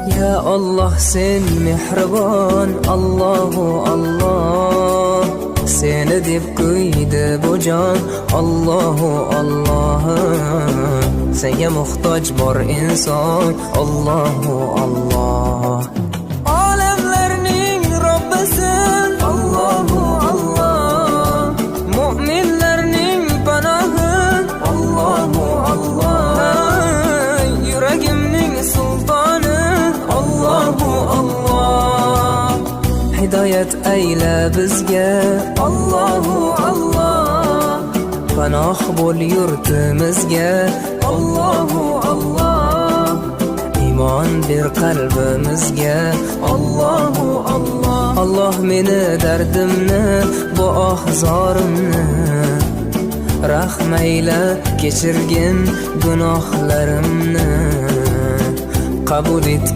Ya Allah sen mehribon, Allahu Allah. Seni deb kuydi bu jon, Allahu Allah. Senga muhtoj bor inson, Allahu Allah. Olamlarning Robbisin, Allahu Allah. Mu'minlarning panohi, Allahu Allah. Yuragimning sultoni, Allahu Allah. Hidoyat ayla bizga, Allahu Allah. Panoh bo'l yurtimizga, Allahu Allah. Iymon ber qalbimizga, Allahu Allah. Allah meni dardimni, bu ohzorimni rahmayla kechirgin gunohlarimni qabul et.